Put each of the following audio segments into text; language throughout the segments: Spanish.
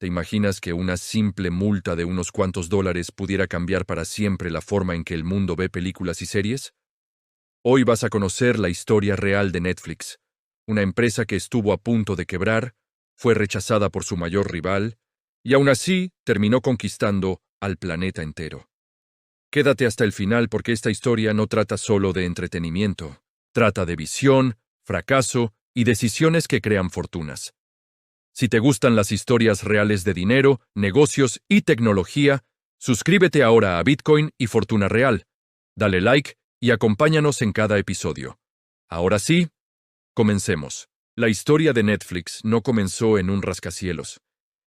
¿Te imaginas que una simple multa de unos cuantos dólares pudiera cambiar para siempre la forma en que el mundo ve películas y series? Hoy vas a conocer la historia real de Netflix, una empresa que estuvo a punto de quebrar, fue rechazada por su mayor rival, y aún así terminó conquistando al planeta entero. Quédate hasta el final porque esta historia no trata solo de entretenimiento, trata de visión, fracaso y decisiones que crean fortunas. Si te gustan las historias reales de dinero, negocios y tecnología, suscríbete ahora a Bitcoin y Fortuna Real. Dale like y acompáñanos en cada episodio. Ahora sí, comencemos. La historia de Netflix no comenzó en un rascacielos,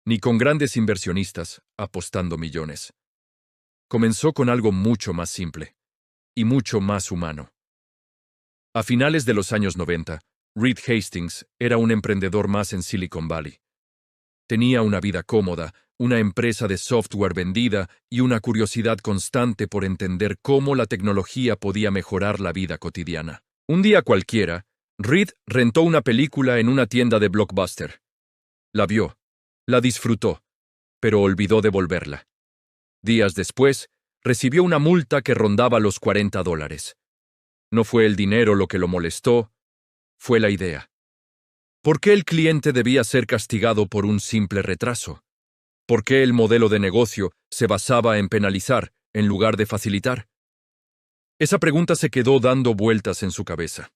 ni con grandes inversionistas apostando millones. Comenzó con algo mucho más simple y mucho más humano. A finales de los años 90, Reed Hastings era un emprendedor más en Silicon Valley. Tenía una vida cómoda, una empresa de software vendida y una curiosidad constante por entender cómo la tecnología podía mejorar la vida cotidiana. Un día cualquiera, Reed rentó una película en una tienda de Blockbuster. La vio, la disfrutó, pero olvidó devolverla. Días después, recibió una multa que rondaba los $40. No fue el dinero lo que lo molestó, fue la idea. ¿Por qué el cliente debía ser castigado por un simple retraso? ¿Por qué el modelo de negocio se basaba en penalizar en lugar de facilitar? Esa pregunta se quedó dando vueltas en su cabeza.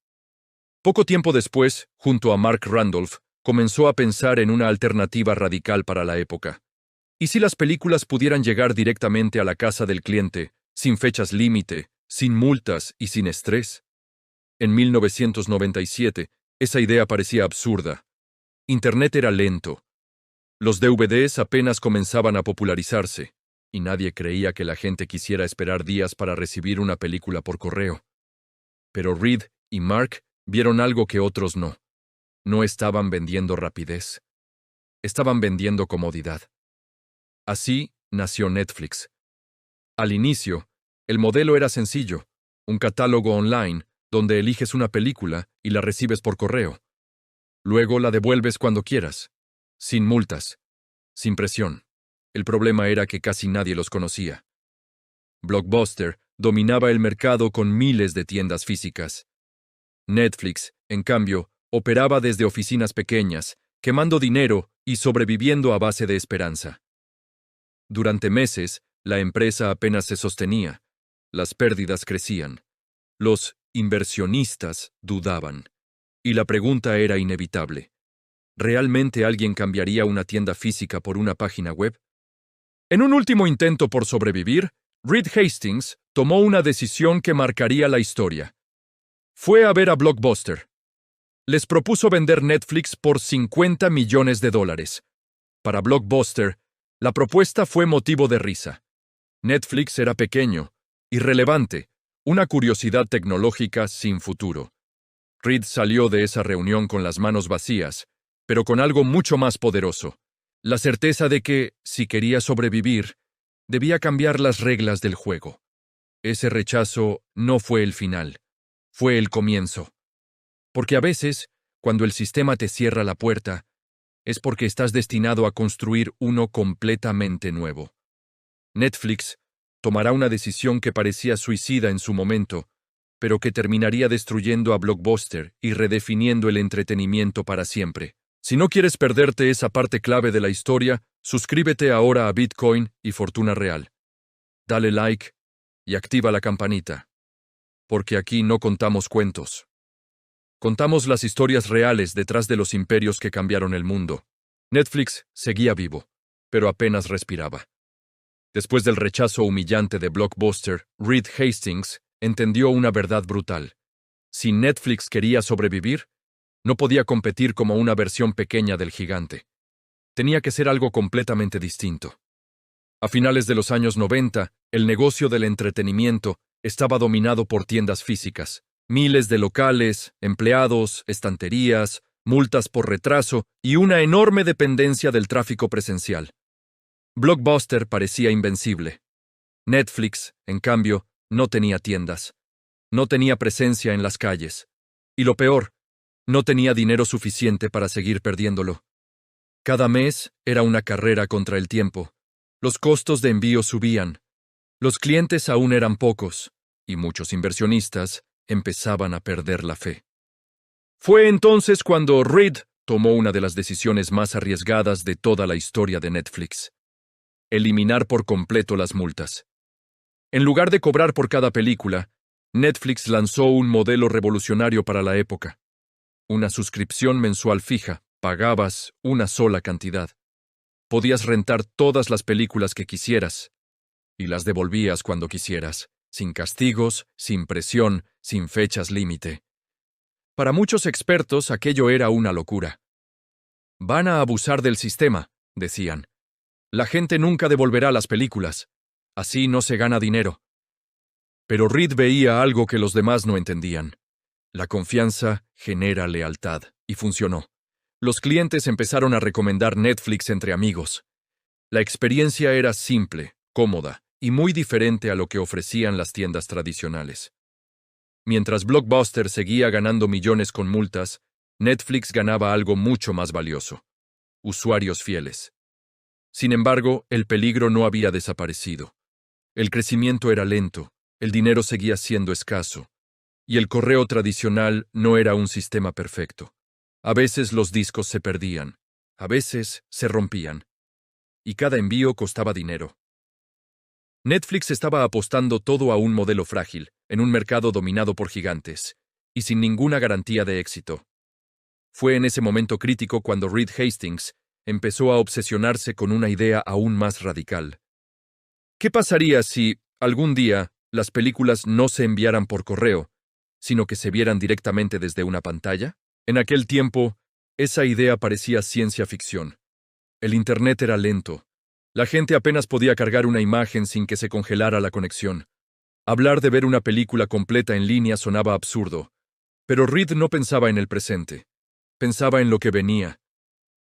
Poco tiempo después, junto a Mark Randolph, comenzó a pensar en una alternativa radical para la época. ¿Y si las películas pudieran llegar directamente a la casa del cliente, sin fechas límite, sin multas y sin estrés? En 1997, esa idea parecía absurda. Internet era lento. Los DVDs apenas comenzaban a popularizarse, y nadie creía que la gente quisiera esperar días para recibir una película por correo. Pero Reed y Mark vieron algo que otros no. No estaban vendiendo rapidez. Estaban vendiendo comodidad. Así nació Netflix. Al inicio, el modelo era sencillo, un catálogo online donde eliges una película y la recibes por correo. Luego la devuelves cuando quieras, sin multas, sin presión. El problema era que casi nadie los conocía. Blockbuster dominaba el mercado con miles de tiendas físicas. Netflix, en cambio, operaba desde oficinas pequeñas, quemando dinero y sobreviviendo a base de esperanza. Durante meses, la empresa apenas se sostenía. Las pérdidas crecían. Los inversionistas dudaban. Y la pregunta era inevitable. ¿Realmente alguien cambiaría una tienda física por una página web? En un último intento por sobrevivir, Reed Hastings tomó una decisión que marcaría la historia. Fue a ver a Blockbuster. Les propuso vender Netflix por $50 millones. Para Blockbuster, la propuesta fue motivo de risa. Netflix era pequeño, irrelevante, una curiosidad tecnológica sin futuro. Reed salió de esa reunión con las manos vacías, pero con algo mucho más poderoso, la certeza de que, si quería sobrevivir, debía cambiar las reglas del juego. Ese rechazo no fue el final, fue el comienzo. Porque a veces, cuando el sistema te cierra la puerta, es porque estás destinado a construir uno completamente nuevo. Netflix tomará una decisión que parecía suicida en su momento, pero que terminaría destruyendo a Blockbuster y redefiniendo el entretenimiento para siempre. Si no quieres perderte esa parte clave de la historia, suscríbete ahora a Bitcoin y Fortuna Real. Dale like y activa la campanita. Porque aquí no contamos cuentos. Contamos las historias reales detrás de los imperios que cambiaron el mundo. Netflix seguía vivo, pero apenas respiraba. Después del rechazo humillante de Blockbuster, Reed Hastings entendió una verdad brutal. Si Netflix quería sobrevivir, no podía competir como una versión pequeña del gigante. Tenía que ser algo completamente distinto. A finales de los años 90, el negocio del entretenimiento estaba dominado por tiendas físicas. Miles de locales, empleados, estanterías, multas por retraso y una enorme dependencia del tráfico presencial. Blockbuster parecía invencible. Netflix, en cambio, no tenía tiendas. No tenía presencia en las calles. Y lo peor, no tenía dinero suficiente para seguir perdiéndolo. Cada mes era una carrera contra el tiempo. Los costos de envío subían. Los clientes aún eran pocos, y muchos inversionistas empezaban a perder la fe. Fue entonces cuando Reed tomó una de las decisiones más arriesgadas de toda la historia de Netflix: eliminar por completo las multas. En lugar de cobrar por cada película, Netflix lanzó un modelo revolucionario para la época. Una suscripción mensual fija, pagabas una sola cantidad. Podías rentar todas las películas que quisieras, y las devolvías cuando quisieras, sin castigos, sin presión, sin fechas límite. Para muchos expertos aquello era una locura. Van a abusar del sistema, decían. La gente nunca devolverá las películas. Así no se gana dinero. Pero Reed veía algo que los demás no entendían. La confianza genera lealtad, y funcionó. Los clientes empezaron a recomendar Netflix entre amigos. La experiencia era simple, cómoda y muy diferente a lo que ofrecían las tiendas tradicionales. Mientras Blockbuster seguía ganando millones con multas, Netflix ganaba algo mucho más valioso: usuarios fieles. Sin embargo, el peligro no había desaparecido. El crecimiento era lento, el dinero seguía siendo escaso, y el correo tradicional no era un sistema perfecto. A veces los discos se perdían, a veces se rompían, y cada envío costaba dinero. Netflix estaba apostando todo a un modelo frágil, en un mercado dominado por gigantes, y sin ninguna garantía de éxito. Fue en ese momento crítico cuando Reed Hastings empezó a obsesionarse con una idea aún más radical. ¿Qué pasaría si, algún día, las películas no se enviaran por correo, sino que se vieran directamente desde una pantalla? En aquel tiempo, esa idea parecía ciencia ficción. El Internet era lento. La gente apenas podía cargar una imagen sin que se congelara la conexión. Hablar de ver una película completa en línea sonaba absurdo. Pero Reed no pensaba en el presente. Pensaba en lo que venía.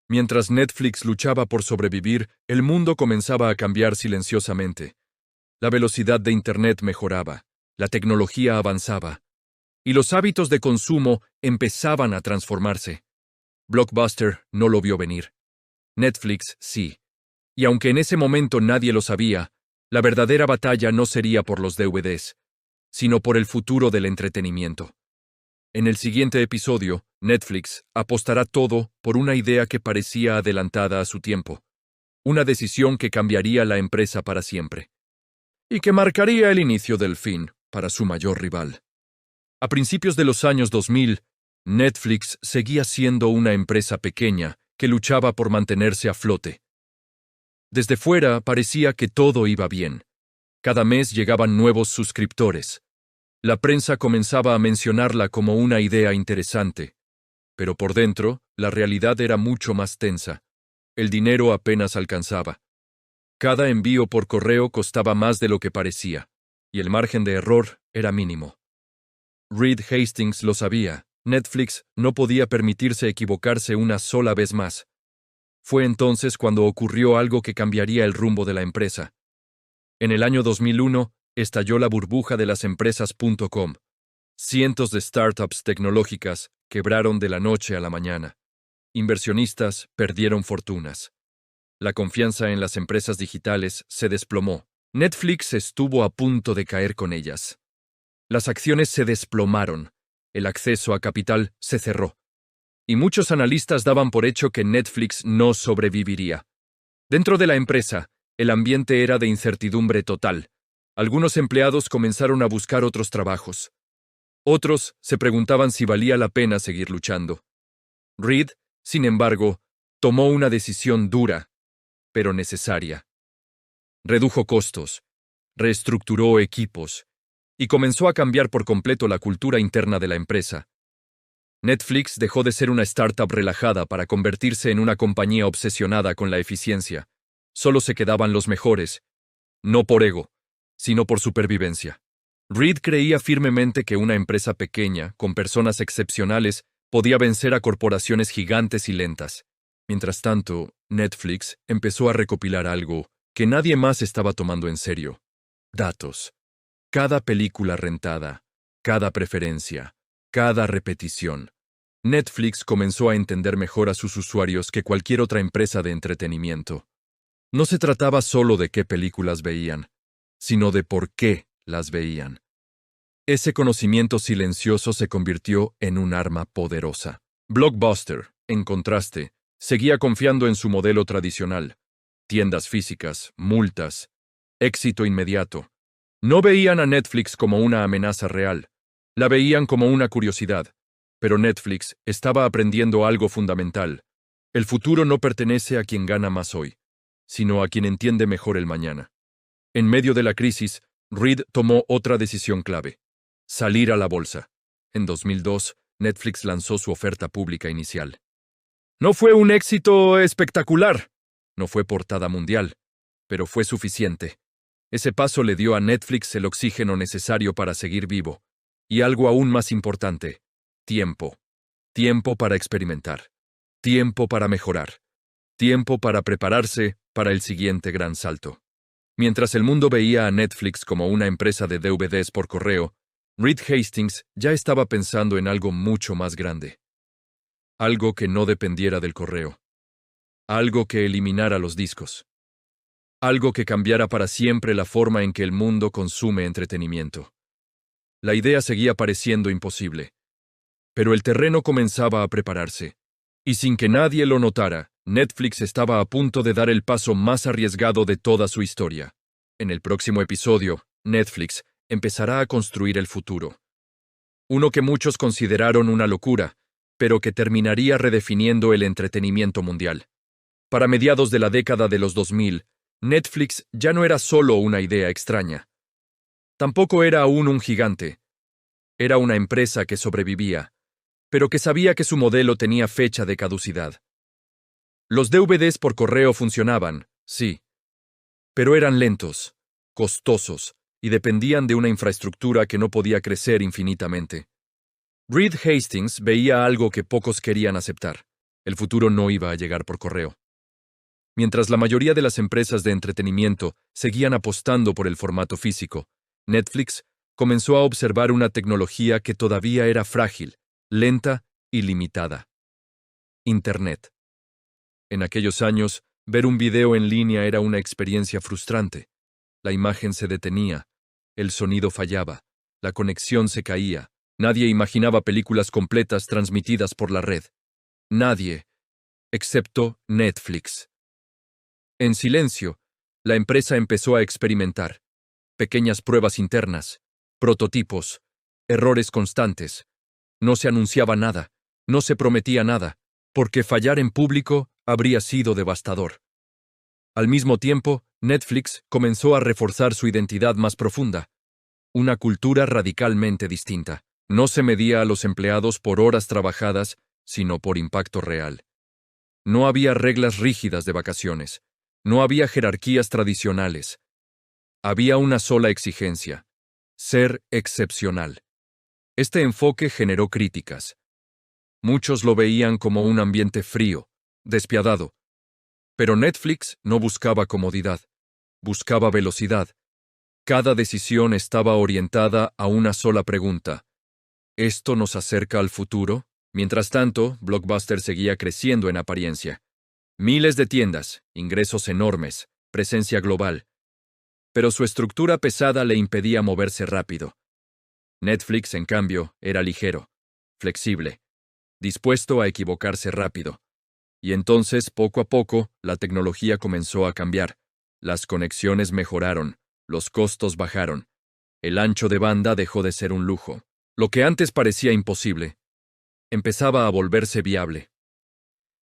Mientras Netflix luchaba por sobrevivir, el mundo comenzaba a cambiar silenciosamente. La velocidad de Internet mejoraba, la tecnología avanzaba, y los hábitos de consumo empezaban a transformarse. Blockbuster no lo vio venir. Netflix sí. Y aunque en ese momento nadie lo sabía, la verdadera batalla no sería por los DVDs, sino por el futuro del entretenimiento. En el siguiente episodio, Netflix apostará todo por una idea que parecía adelantada a su tiempo. Una decisión que cambiaría la empresa para siempre. Y que marcaría el inicio del fin para su mayor rival. A principios de los años 2000, Netflix seguía siendo una empresa pequeña que luchaba por mantenerse a flote. Desde fuera parecía que todo iba bien. Cada mes llegaban nuevos suscriptores. La prensa comenzaba a mencionarla como una idea interesante. Pero por dentro, la realidad era mucho más tensa. El dinero apenas alcanzaba. Cada envío por correo costaba más de lo que parecía, y el margen de error era mínimo. Reed Hastings lo sabía. Netflix no podía permitirse equivocarse una sola vez más. Fue entonces cuando ocurrió algo que cambiaría el rumbo de la empresa. En el año 2001, estalló la burbuja de las empresas.com. Cientos de startups tecnológicas quebraron de la noche a la mañana. Inversionistas perdieron fortunas. La confianza en las empresas digitales se desplomó. Netflix estuvo a punto de caer con ellas. Las acciones se desplomaron. El acceso a capital se cerró. Y muchos analistas daban por hecho que Netflix no sobreviviría. Dentro de la empresa, el ambiente era de incertidumbre total. Algunos empleados comenzaron a buscar otros trabajos. Otros se preguntaban si valía la pena seguir luchando. Reed, sin embargo, tomó una decisión dura, pero necesaria. Redujo costos, reestructuró equipos y comenzó a cambiar por completo la cultura interna de la empresa. Netflix dejó de ser una startup relajada para convertirse en una compañía obsesionada con la eficiencia. Solo se quedaban los mejores, no por ego, sino por supervivencia. Reed creía firmemente que una empresa pequeña, con personas excepcionales, podía vencer a corporaciones gigantes y lentas. Mientras tanto, Netflix empezó a recopilar algo que nadie más estaba tomando en serio: datos. Cada película rentada, cada preferencia, cada repetición. Netflix comenzó a entender mejor a sus usuarios que cualquier otra empresa de entretenimiento. No se trataba solo de qué películas veían, sino de por qué las veían. Ese conocimiento silencioso se convirtió en un arma poderosa. Blockbuster, en contraste, seguía confiando en su modelo tradicional. Tiendas físicas, multas, éxito inmediato. No veían a Netflix como una amenaza real, la veían como una curiosidad. Pero Netflix estaba aprendiendo algo fundamental. El futuro no pertenece a quien gana más hoy, sino a quien entiende mejor el mañana. En medio de la crisis, Reed tomó otra decisión clave: salir a la bolsa. En 2002, Netflix lanzó su oferta pública inicial. No fue un éxito espectacular, no fue portada mundial, pero fue suficiente. Ese paso le dio a Netflix el oxígeno necesario para seguir vivo, y algo aún más importante: tiempo. Tiempo para experimentar. Tiempo para mejorar. Tiempo para prepararse para el siguiente gran salto. Mientras el mundo veía a Netflix como una empresa de DVDs por correo, Reed Hastings ya estaba pensando en algo mucho más grande. Algo que no dependiera del correo. Algo que eliminara los discos. Algo que cambiara para siempre la forma en que el mundo consume entretenimiento. La idea seguía pareciendo imposible. Pero el terreno comenzaba a prepararse. Y sin que nadie lo notara, Netflix estaba a punto de dar el paso más arriesgado de toda su historia. En el próximo episodio, Netflix empezará a construir el futuro. Uno que muchos consideraron una locura, pero que terminaría redefiniendo el entretenimiento mundial. Para mediados de la década de los 2000, Netflix ya no era solo una idea extraña. Tampoco era aún un gigante. Era una empresa que sobrevivía, pero que sabía que su modelo tenía fecha de caducidad. Los DVDs por correo funcionaban, sí, pero eran lentos, costosos, y dependían de una infraestructura que no podía crecer infinitamente. Reed Hastings veía algo que pocos querían aceptar: el futuro no iba a llegar por correo. Mientras la mayoría de las empresas de entretenimiento seguían apostando por el formato físico, Netflix comenzó a observar una tecnología que todavía era frágil, lenta y limitada: Internet. En aquellos años, ver un video en línea era una experiencia frustrante. La imagen se detenía, el sonido fallaba, la conexión se caía. Nadie imaginaba películas completas transmitidas por la red. Nadie, excepto Netflix. En silencio, la empresa empezó a experimentar. Pequeñas pruebas internas, prototipos, errores constantes. No se anunciaba nada, no se prometía nada, porque fallar en público habría sido devastador. Al mismo tiempo, Netflix comenzó a reforzar su identidad más profunda. Una cultura radicalmente distinta. No se medía a los empleados por horas trabajadas, sino por impacto real. No había reglas rígidas de vacaciones. No había jerarquías tradicionales. Había una sola exigencia: ser excepcional. Este enfoque generó críticas. Muchos lo veían como un ambiente frío, despiadado. Pero Netflix no buscaba comodidad, buscaba velocidad. Cada decisión estaba orientada a una sola pregunta: ¿esto nos acerca al futuro? Mientras tanto, Blockbuster seguía creciendo en apariencia. Miles de tiendas, ingresos enormes, presencia global. Pero su estructura pesada le impedía moverse rápido. Netflix, en cambio, era ligero, flexible, dispuesto a equivocarse rápido. Y entonces, poco a poco, la tecnología comenzó a cambiar. Las conexiones mejoraron, los costos bajaron. El ancho de banda dejó de ser un lujo. Lo que antes parecía imposible empezaba a volverse viable.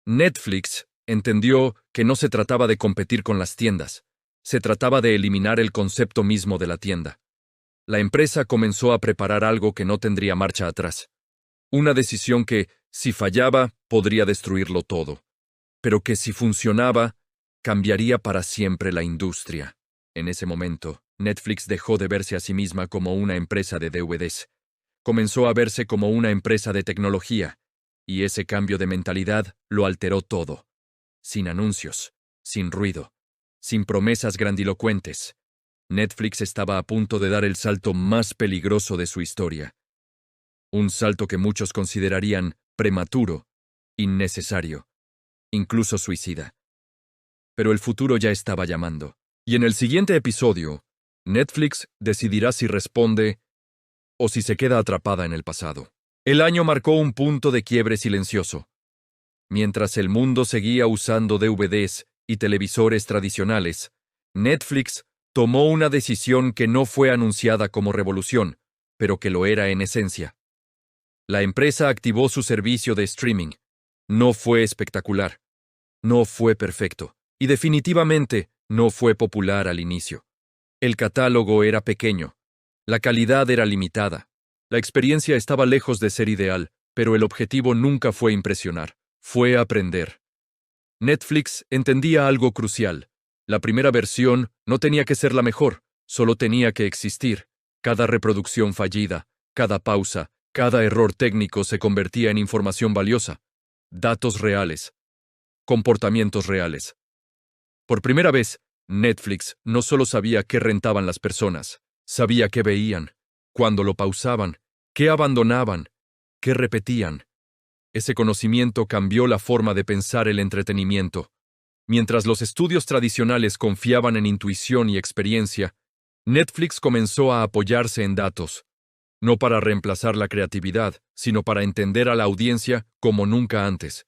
Netflix entendió que no se trataba de competir con las tiendas, se trataba de eliminar el concepto mismo de la tienda. La empresa comenzó a preparar algo que no tendría marcha atrás. Una decisión que, si fallaba, podría destruirlo todo, pero que si funcionaba, cambiaría para siempre la industria. En ese momento, Netflix dejó de verse a sí misma como una empresa de DVDs. Comenzó a verse como una empresa de tecnología, y ese cambio de mentalidad lo alteró todo. Sin anuncios, sin ruido, sin promesas grandilocuentes. Netflix estaba a punto de dar el salto más peligroso de su historia. Un salto que muchos considerarían prematuro, innecesario, incluso suicida. Pero el futuro ya estaba llamando. Y en el siguiente episodio, Netflix decidirá si responde o si se queda atrapada en el pasado. El año marcó un punto de quiebre silencioso. Mientras el mundo seguía usando DVDs y televisores tradicionales, Netflix tomó una decisión que no fue anunciada como revolución, pero que lo era en esencia. La empresa activó su servicio de streaming. No fue espectacular, no fue perfecto, y definitivamente no fue popular al inicio. El catálogo era pequeño, la calidad era limitada, la experiencia estaba lejos de ser ideal, pero el objetivo nunca fue impresionar, fue aprender. Netflix entendía algo crucial. La primera versión no tenía que ser la mejor, solo tenía que existir. Cada reproducción fallida, cada pausa, cada error técnico se convertía en información valiosa. Datos reales. Comportamientos reales. Por primera vez, Netflix no solo sabía qué rentaban las personas, sabía qué veían, cuándo lo pausaban, qué abandonaban, qué repetían. Ese conocimiento cambió la forma de pensar el entretenimiento. Mientras los estudios tradicionales confiaban en intuición y experiencia, Netflix comenzó a apoyarse en datos, no para reemplazar la creatividad, sino para entender a la audiencia como nunca antes.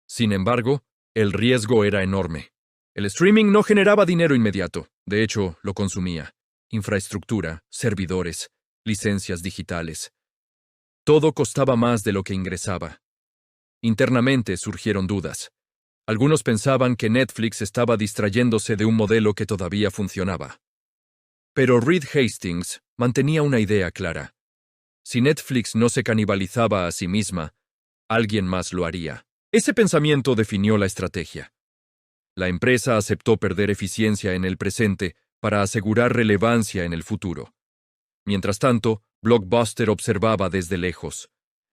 Sin embargo, el riesgo era enorme. El streaming no generaba dinero inmediato, de hecho, lo consumía. Infraestructura, servidores, licencias digitales. Todo costaba más de lo que ingresaba. Internamente surgieron dudas. Algunos pensaban que Netflix estaba distrayéndose de un modelo que todavía funcionaba. Pero Reed Hastings mantenía una idea clara. Si Netflix no se canibalizaba a sí misma, alguien más lo haría. Ese pensamiento definió la estrategia. La empresa aceptó perder eficiencia en el presente para asegurar relevancia en el futuro. Mientras tanto, Blockbuster observaba desde lejos.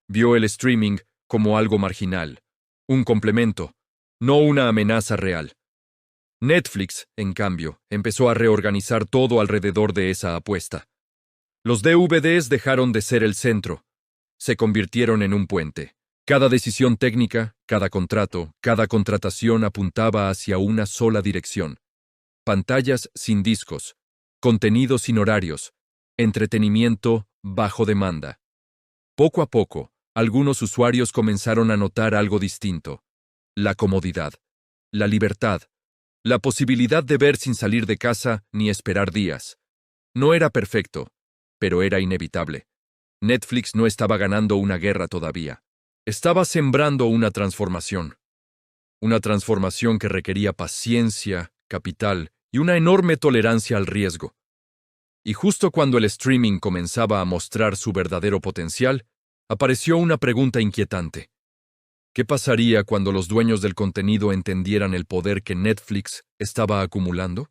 Vio el streaming como algo marginal, un complemento, no una amenaza real. Netflix, en cambio, empezó a reorganizar todo alrededor de esa apuesta. Los DVDs dejaron de ser el centro, se convirtieron en un puente. Cada decisión técnica, cada contrato, cada contratación apuntaba hacia una sola dirección. Pantallas sin discos, contenido sin horarios, entretenimiento bajo demanda. Poco a poco, algunos usuarios comenzaron a notar algo distinto: la comodidad, la libertad, la posibilidad de ver sin salir de casa ni esperar días. No era perfecto, pero era inevitable. Netflix no estaba ganando una guerra todavía. Estaba sembrando una transformación que requería paciencia, capital y una enorme tolerancia al riesgo. Y justo cuando el streaming comenzaba a mostrar su verdadero potencial, apareció una pregunta inquietante. ¿Qué pasaría cuando los dueños del contenido entendieran el poder que Netflix estaba acumulando?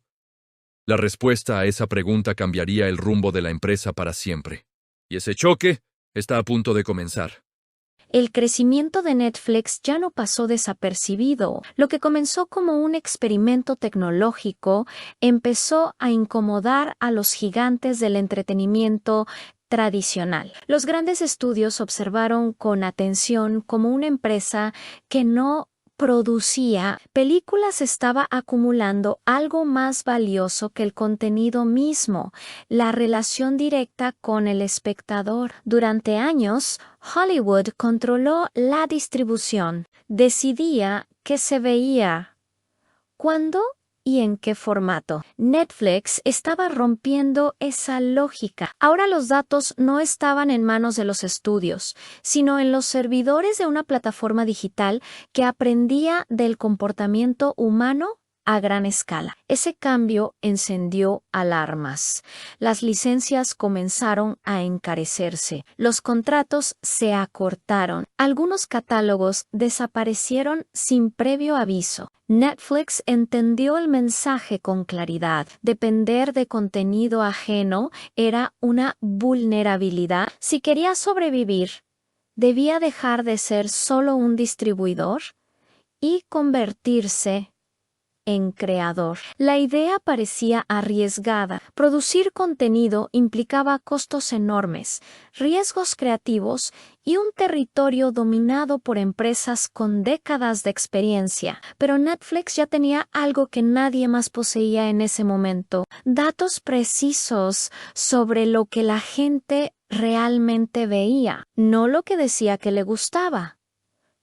La respuesta a esa pregunta cambiaría el rumbo de la empresa para siempre. Y ese choque está a punto de comenzar. El crecimiento de Netflix ya no pasó desapercibido. Lo que comenzó como un experimento tecnológico empezó a incomodar a los gigantes del entretenimiento tradicional. Los grandes estudios observaron con atención cómo una empresa que no producía películas estaba acumulando algo más valioso que el contenido mismo: la relación directa con el espectador. Durante años, Hollywood controló la distribución, decidía qué se veía, cuándo y en qué formato. Netflix estaba rompiendo esa lógica. Ahora los datos no estaban en manos de los estudios, sino en los servidores de una plataforma digital que aprendía del comportamiento humano a gran escala. Ese cambio encendió alarmas. Las licencias comenzaron a encarecerse. Los contratos se acortaron. Algunos catálogos desaparecieron sin previo aviso. Netflix entendió el mensaje con claridad. Depender de contenido ajeno era una vulnerabilidad. Si quería sobrevivir, debía dejar de ser solo un distribuidor y convertirse en creador. La idea parecía arriesgada. Producir contenido implicaba costos enormes, riesgos creativos y un territorio dominado por empresas con décadas de experiencia. Pero Netflix ya tenía algo que nadie más poseía en ese momento: datos precisos sobre lo que la gente realmente veía, no lo que decía que le gustaba,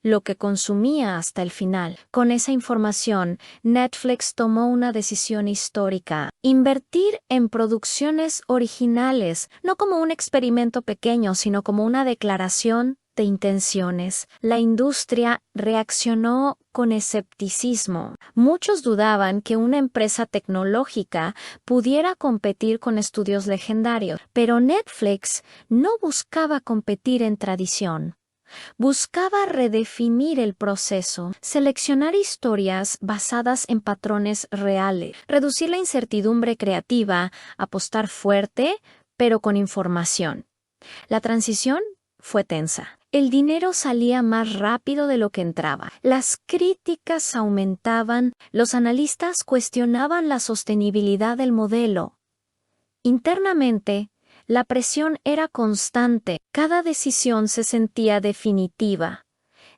lo que consumía hasta el final. Con esa información, Netflix tomó una decisión histórica: invertir en producciones originales, no como un experimento pequeño, sino como una declaración de intenciones. La industria reaccionó con escepticismo. Muchos dudaban que una empresa tecnológica pudiera competir con estudios legendarios, pero Netflix no buscaba competir en tradición. Buscaba redefinir el proceso, seleccionar historias basadas en patrones reales, reducir la incertidumbre creativa, apostar fuerte, pero con información. La transición fue tensa. El dinero salía más rápido de lo que entraba. Las críticas aumentaban, los analistas cuestionaban la sostenibilidad del modelo. Internamente, la presión era constante, cada decisión se sentía definitiva.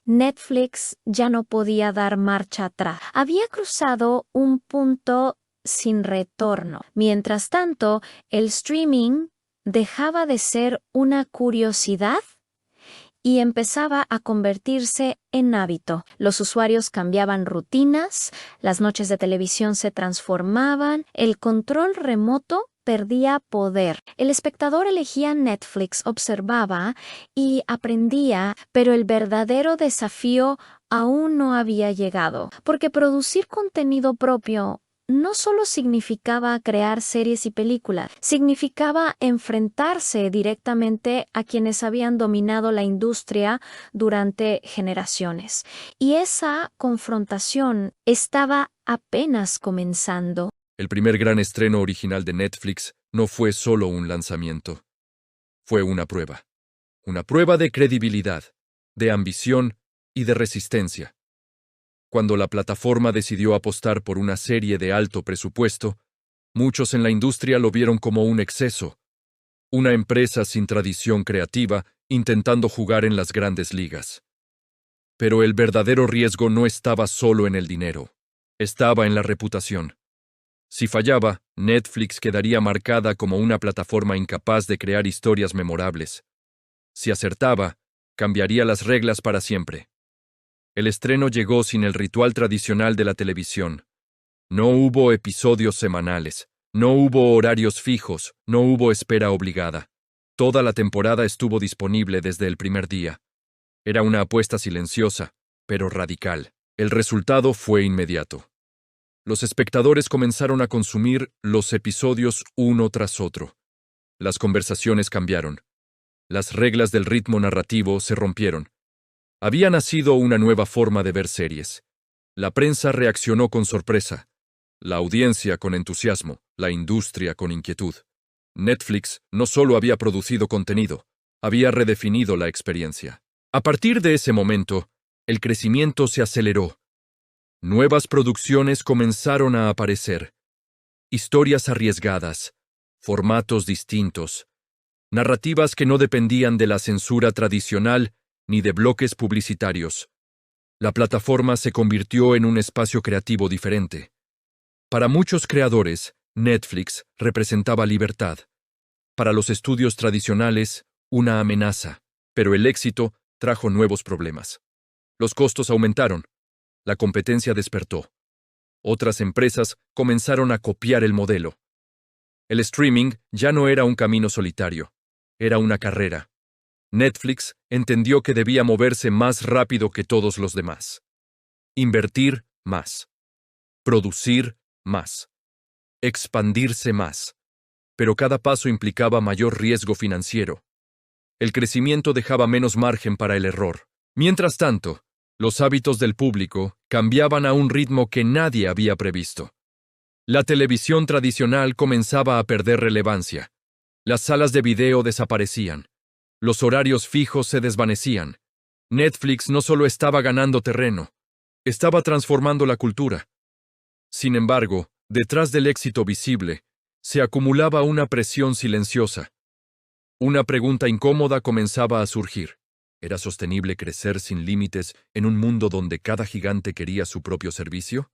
Netflix ya no podía dar marcha atrás. Había cruzado un punto sin retorno. Mientras tanto, el streaming dejaba de ser una curiosidad y empezaba a convertirse en hábito. Los usuarios cambiaban rutinas, las noches de televisión se transformaban, el control remoto perdía poder. El espectador elegía Netflix, observaba y aprendía, pero el verdadero desafío aún no había llegado, porque producir contenido propio no solo significaba crear series y películas, significaba enfrentarse directamente a quienes habían dominado la industria durante generaciones. Y esa confrontación estaba apenas comenzando. El primer gran estreno original de Netflix no fue solo un lanzamiento. Fue una prueba de credibilidad, de ambición y de resistencia. Cuando la plataforma decidió apostar por una serie de alto presupuesto, muchos en la industria lo vieron como un exceso, una empresa sin tradición creativa intentando jugar en las grandes ligas. Pero el verdadero riesgo no estaba solo en el dinero, estaba en la reputación. Si fallaba, Netflix quedaría marcada como una plataforma incapaz de crear historias memorables. Si acertaba, cambiaría las reglas para siempre. El estreno llegó sin el ritual tradicional de la televisión. No hubo episodios semanales, no hubo horarios fijos, no hubo espera obligada. Toda la temporada estuvo disponible desde el primer día. Era una apuesta silenciosa, pero radical. El resultado fue inmediato. Los espectadores comenzaron a consumir los episodios uno tras otro. Las conversaciones cambiaron. Las reglas del ritmo narrativo se rompieron. Había nacido una nueva forma de ver series. La prensa reaccionó con sorpresa, la audiencia con entusiasmo, la industria con inquietud. Netflix no solo había producido contenido, había redefinido la experiencia. A partir de ese momento, el crecimiento se aceleró. Nuevas producciones comenzaron a aparecer. Historias arriesgadas, formatos distintos, narrativas que no dependían de la censura tradicional ni de bloques publicitarios. La plataforma se convirtió en un espacio creativo diferente. Para muchos creadores, Netflix representaba libertad. Para los estudios tradicionales, una amenaza. Pero el éxito trajo nuevos problemas. Los costos aumentaron. La competencia despertó. Otras empresas comenzaron a copiar el modelo. El streaming ya no era un camino solitario. Era una carrera. Netflix entendió que debía moverse más rápido que todos los demás. Invertir más. Producir más. Expandirse más. Pero cada paso implicaba mayor riesgo financiero. El crecimiento dejaba menos margen para el error. Mientras tanto, los hábitos del público cambiaban a un ritmo que nadie había previsto. La televisión tradicional comenzaba a perder relevancia. Las salas de video desaparecían. Los horarios fijos se desvanecían. Netflix no solo estaba ganando terreno, estaba transformando la cultura. Sin embargo, detrás del éxito visible, se acumulaba una presión silenciosa. Una pregunta incómoda comenzaba a surgir. ¿Era sostenible crecer sin límites en un mundo donde cada gigante quería su propio servicio?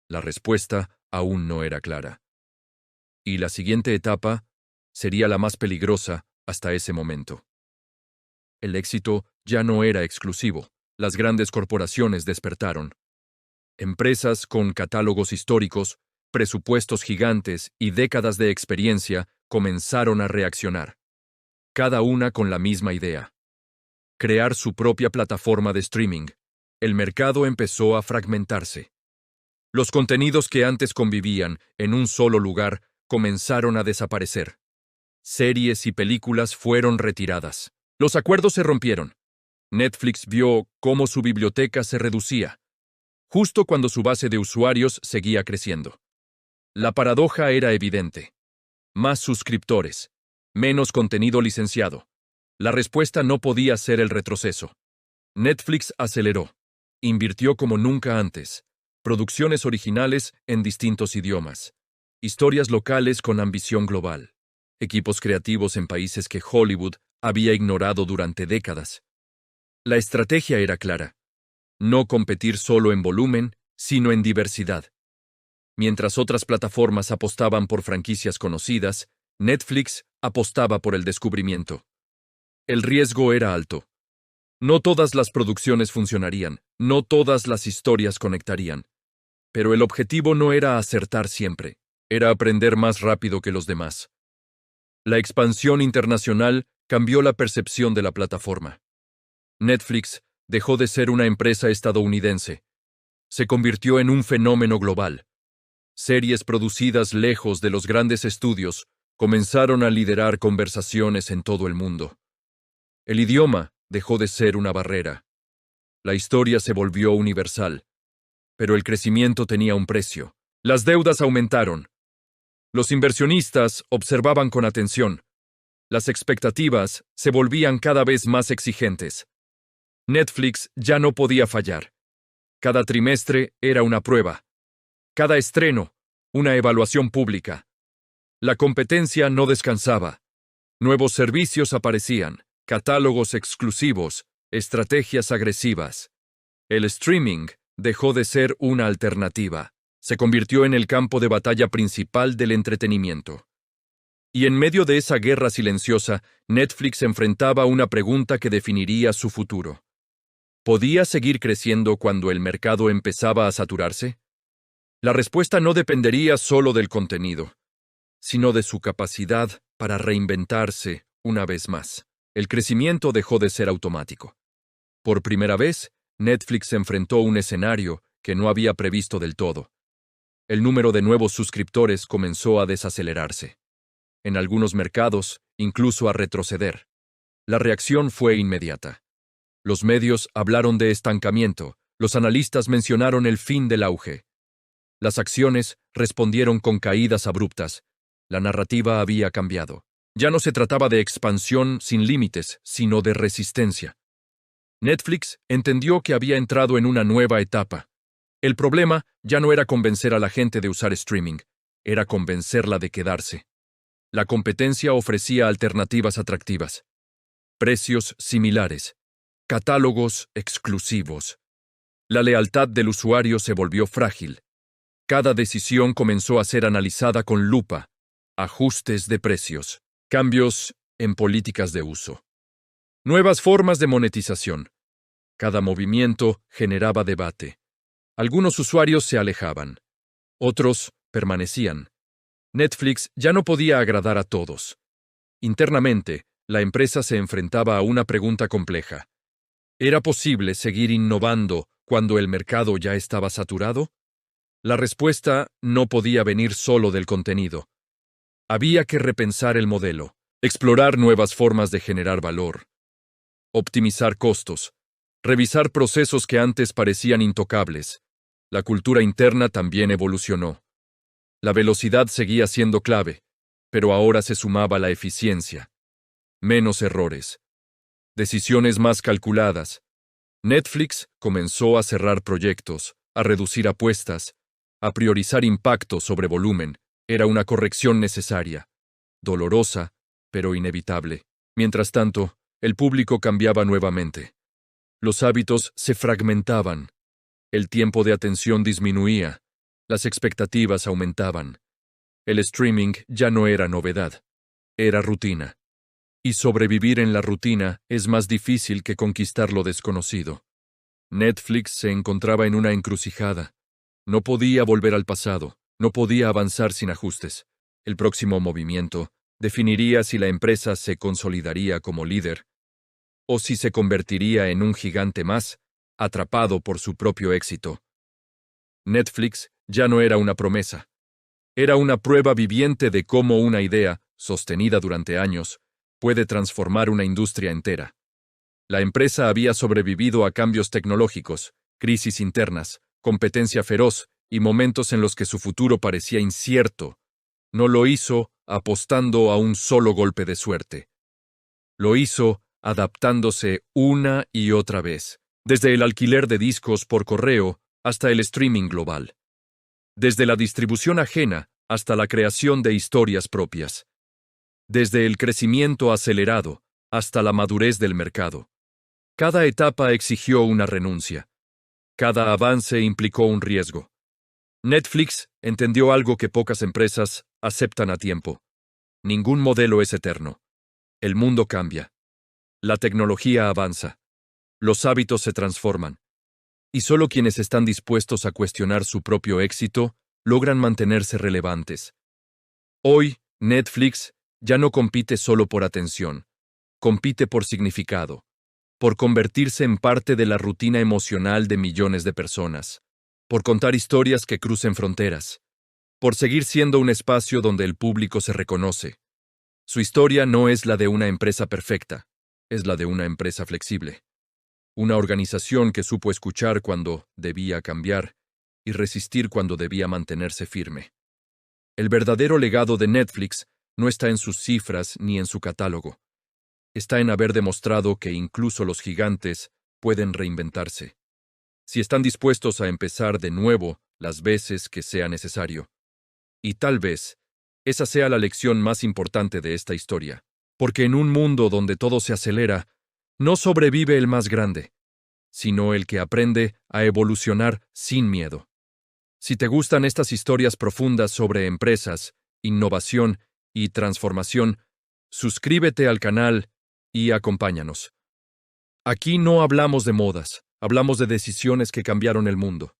La respuesta aún no era clara. Y la siguiente etapa sería la más peligrosa hasta ese momento. El éxito ya no era exclusivo. Las grandes corporaciones despertaron. Empresas con catálogos históricos, presupuestos gigantes y décadas de experiencia comenzaron a reaccionar. Cada una con la misma idea: crear su propia plataforma de streaming. El mercado empezó a fragmentarse. Los contenidos que antes convivían en un solo lugar comenzaron a desaparecer. Series y películas fueron retiradas. Los acuerdos se rompieron. Netflix vio cómo su biblioteca se reducía, justo cuando su base de usuarios seguía creciendo. La paradoja era evidente. Más suscriptores, menos contenido licenciado. La respuesta no podía ser el retroceso. Netflix aceleró. Invirtió como nunca antes. Producciones originales en distintos idiomas. Historias locales con ambición global. Equipos creativos en países que Hollywood había ignorado durante décadas. La estrategia era clara: no competir solo en volumen, sino en diversidad. Mientras otras plataformas apostaban por franquicias conocidas, Netflix apostaba por el descubrimiento. El riesgo era alto. No todas las producciones funcionarían, no todas las historias conectarían. Pero el objetivo no era acertar siempre, era aprender más rápido que los demás. La expansión internacional cambió la percepción de la plataforma. Netflix dejó de ser una empresa estadounidense. Se convirtió en un fenómeno global. Series producidas lejos de los grandes estudios comenzaron a liderar conversaciones en todo el mundo. El idioma dejó de ser una barrera. La historia se volvió universal. Pero el crecimiento tenía un precio. Las deudas aumentaron. Los inversionistas observaban con atención. Las expectativas se volvían cada vez más exigentes. Netflix ya no podía fallar. Cada trimestre era una prueba. Cada estreno, una evaluación pública. La competencia no descansaba. Nuevos servicios aparecían, catálogos exclusivos, estrategias agresivas. El streaming dejó de ser una alternativa. Se convirtió en el campo de batalla principal del entretenimiento. Y en medio de esa guerra silenciosa, Netflix enfrentaba una pregunta que definiría su futuro. ¿Podía seguir creciendo cuando el mercado empezaba a saturarse? La respuesta no dependería solo del contenido, sino de su capacidad para reinventarse una vez más. El crecimiento dejó de ser automático. Por primera vez, Netflix enfrentó un escenario que no había previsto del todo. El número de nuevos suscriptores comenzó a desacelerarse. En algunos mercados, incluso a retroceder. La reacción fue inmediata. Los medios hablaron de estancamiento, los analistas mencionaron el fin del auge. Las acciones respondieron con caídas abruptas. La narrativa había cambiado. Ya no se trataba de expansión sin límites, sino de resistencia. Netflix entendió que había entrado en una nueva etapa. El problema ya no era convencer a la gente de usar streaming, era convencerla de quedarse. La competencia ofrecía alternativas atractivas. Precios similares. Catálogos exclusivos. La lealtad del usuario se volvió frágil. Cada decisión comenzó a ser analizada con lupa. Ajustes de precios. Cambios en políticas de uso. Nuevas formas de monetización. Cada movimiento generaba debate. Algunos usuarios se alejaban. Otros permanecían. Netflix ya no podía agradar a todos. Internamente, la empresa se enfrentaba a una pregunta compleja. ¿Era posible seguir innovando cuando el mercado ya estaba saturado? La respuesta no podía venir solo del contenido. Había que repensar el modelo, explorar nuevas formas de generar valor, optimizar costos, revisar procesos que antes parecían intocables. La cultura interna también evolucionó. La velocidad seguía siendo clave, pero ahora se sumaba la eficiencia. Menos errores. Decisiones más calculadas. Netflix comenzó a cerrar proyectos, a reducir apuestas, a priorizar impacto sobre volumen. Era una corrección necesaria, dolorosa, pero inevitable. Mientras tanto, el público cambiaba nuevamente. Los hábitos se fragmentaban. El tiempo de atención disminuía. Las expectativas aumentaban. El streaming ya no era novedad. Era rutina. Y sobrevivir en la rutina es más difícil que conquistar lo desconocido. Netflix se encontraba en una encrucijada. No podía volver al pasado. No podía avanzar sin ajustes. El próximo movimiento definiría si la empresa se consolidaría como líder o si se convertiría en un gigante más, atrapado por su propio éxito. Netflix ya no era una promesa. Era una prueba viviente de cómo una idea, sostenida durante años, puede transformar una industria entera. La empresa había sobrevivido a cambios tecnológicos, crisis internas, competencia feroz y momentos en los que su futuro parecía incierto. No lo hizo apostando a un solo golpe de suerte. Lo hizo adaptándose una y otra vez, desde el alquiler de discos por correo hasta el streaming global, desde la distribución ajena hasta la creación de historias propias, desde el crecimiento acelerado hasta la madurez del mercado. Cada etapa exigió una renuncia. Cada avance implicó un riesgo. Netflix entendió algo que pocas empresas aceptan a tiempo. Ningún modelo es eterno. El mundo cambia. La tecnología avanza. Los hábitos se transforman. Y solo quienes están dispuestos a cuestionar su propio éxito logran mantenerse relevantes. Hoy, Netflix ya no compite solo por atención. Compite por significado. Por convertirse en parte de la rutina emocional de millones de personas. Por contar historias que crucen fronteras. Por seguir siendo un espacio donde el público se reconoce. Su historia no es la de una empresa perfecta, es la de una empresa flexible. Una organización que supo escuchar cuando debía cambiar y resistir cuando debía mantenerse firme. El verdadero legado de Netflix no está en sus cifras ni en su catálogo. Está en haber demostrado que incluso los gigantes pueden reinventarse. Si están dispuestos a empezar de nuevo las veces que sea necesario. Y tal vez esa sea la lección más importante de esta historia, porque en un mundo donde todo se acelera, no sobrevive el más grande, sino el que aprende a evolucionar sin miedo. Si te gustan estas historias profundas sobre empresas, innovación y transformación, suscríbete al canal y acompáñanos. Aquí no hablamos de modas, hablamos de decisiones que cambiaron el mundo.